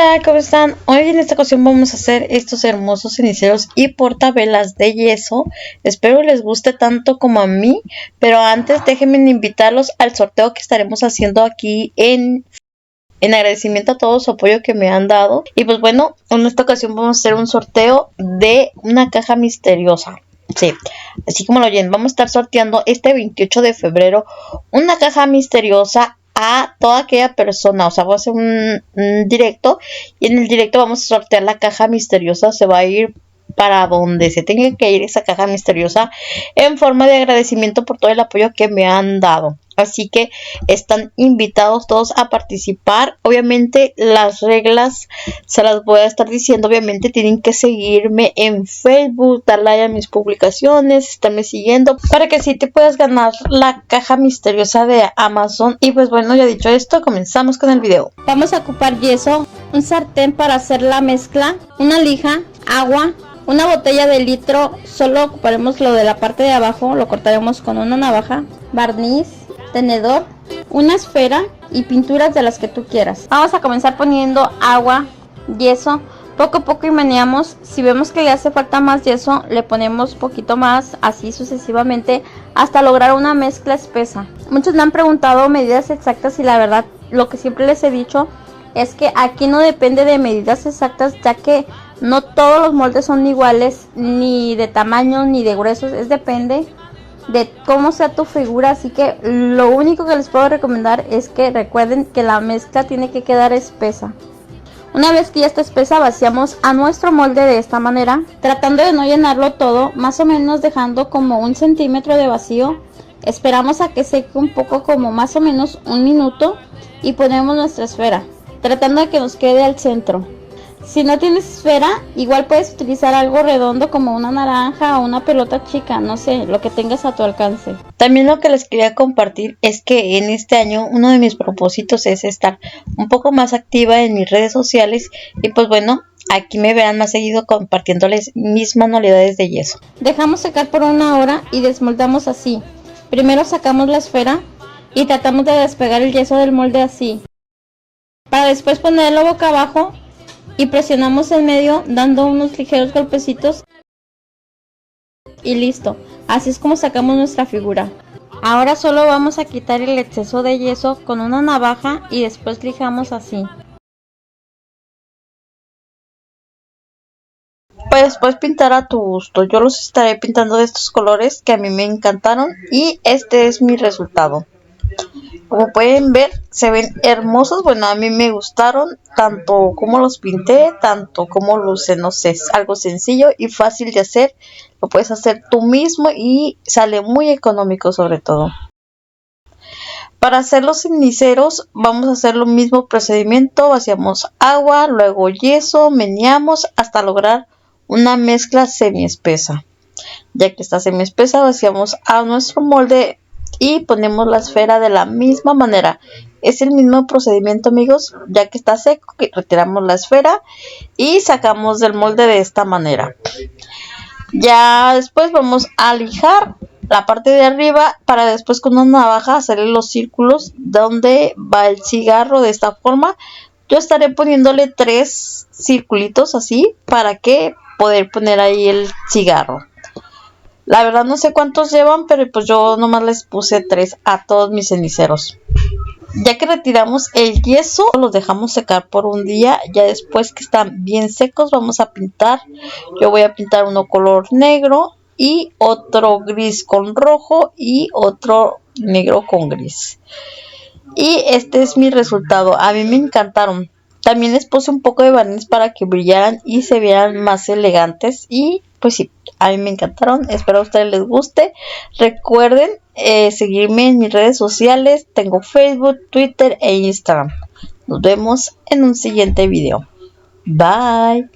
Hola, ¿cómo están? Hoy en esta ocasión vamos a hacer estos hermosos ceniceros y portavelas de yeso. Espero les guste tanto como a mí, pero antes déjenme invitarlos al sorteo que estaremos haciendo aquí en agradecimiento a todo su apoyo que me han dado. Y pues bueno, en esta ocasión vamos a hacer un sorteo de una caja misteriosa. Sí, así como lo oyen, vamos a estar sorteando este 28 de febrero una caja misteriosa a toda aquella persona. O sea, vamos a hacer un directo y en el directo vamos a sortear la caja misteriosa. Se va a ir para donde se tenga que ir esa caja misteriosa en forma de agradecimiento por todo el apoyo que me han dado. Así que están invitados todos a participar. Obviamente las reglas se las voy a estar diciendo. Obviamente tienen que seguirme en Facebook, darle like a mis publicaciones, estarme siguiendo para que así te puedas ganar la caja misteriosa de Amazon. Y pues bueno, ya dicho esto, comenzamos con el video. Vamos a ocupar yeso, un sartén para hacer la mezcla, una lija, agua, una botella de litro. Solo ocuparemos lo de la parte de abajo, lo cortaremos con una navaja, barniz, tenedor, una esfera y pinturas de las que tú quieras. Vamos a comenzar poniendo agua, yeso, poco a poco y meneamos. Si vemos que le hace falta más yeso, le ponemos poquito más, así sucesivamente hasta lograr una mezcla espesa. Muchos me han preguntado medidas exactas y la verdad lo que siempre les he dicho es que aquí no depende de medidas exactas, ya que no todos los moldes son iguales, ni de tamaño ni de gruesos, depende de cómo sea tu figura. Así que lo único que les puedo recomendar es que recuerden que la mezcla tiene que quedar espesa. Una vez que ya está espesa, vaciamos a nuestro molde de esta manera, tratando de no llenarlo todo, más o menos dejando como 1 centímetro de vacío. Esperamos a que seque un poco, como más o menos 1 minuto, y ponemos nuestra esfera, tratando de que nos quede al centro. Si no tienes esfera, igual puedes utilizar algo redondo como una naranja o una pelota chica, no sé, lo que tengas a tu alcance. También lo que les quería compartir es que en este año uno de mis propósitos es estar un poco más activa en mis redes sociales y pues bueno, aquí me verán más seguido compartiéndoles mis manualidades de yeso. Dejamos secar por 1 hora y desmoldamos así. Primero sacamos la esfera y tratamos de despegar el yeso del molde así, para después ponerlo boca abajo y presionamos en medio dando unos ligeros golpecitos y listo. Así es como sacamos nuestra figura. Ahora solo vamos a quitar el exceso de yeso con una navaja y después lijamos así. Pues después pintar a tu gusto. Yo los estaré pintando de estos colores que a mí me encantaron y este es mi resultado. Como pueden ver, se ven hermosos. Bueno, a mí me gustaron tanto como los pinté, tanto como lucen. No sé, es algo sencillo y fácil de hacer. Lo puedes hacer tú mismo y sale muy económico sobre todo. Para hacer los ceniceros vamos a hacer lo mismo procedimiento. Vaciamos agua, luego yeso, meneamos hasta lograr una mezcla semi espesa. Ya que está semi espesa, vaciamos a nuestro molde y ponemos la esfera de la misma manera. Es el mismo procedimiento, amigos. Ya que está seco, retiramos la esfera y sacamos del molde de esta manera. Ya después vamos a lijar la parte de arriba para después con una navaja hacerle los círculos donde va el cigarro de esta forma. Yo estaré poniéndole 3 circulitos así para que poder poner ahí el cigarro. La verdad no sé cuántos llevan, pero pues yo nomás les puse 3 a todos mis ceniceros. Ya que retiramos el yeso, los dejamos secar por un día. Ya después que están bien secos vamos a pintar. Yo voy a pintar uno color negro y otro gris con rojo y otro negro con gris. Y este es mi resultado. A mí me encantaron. También les puse un poco de barniz para que brillaran y se vieran más elegantes. Y pues sí, a mí me encantaron. Espero a ustedes les guste. Recuerden seguirme en mis redes sociales. Tengo Facebook, Twitter e Instagram. Nos vemos en un siguiente video. Bye.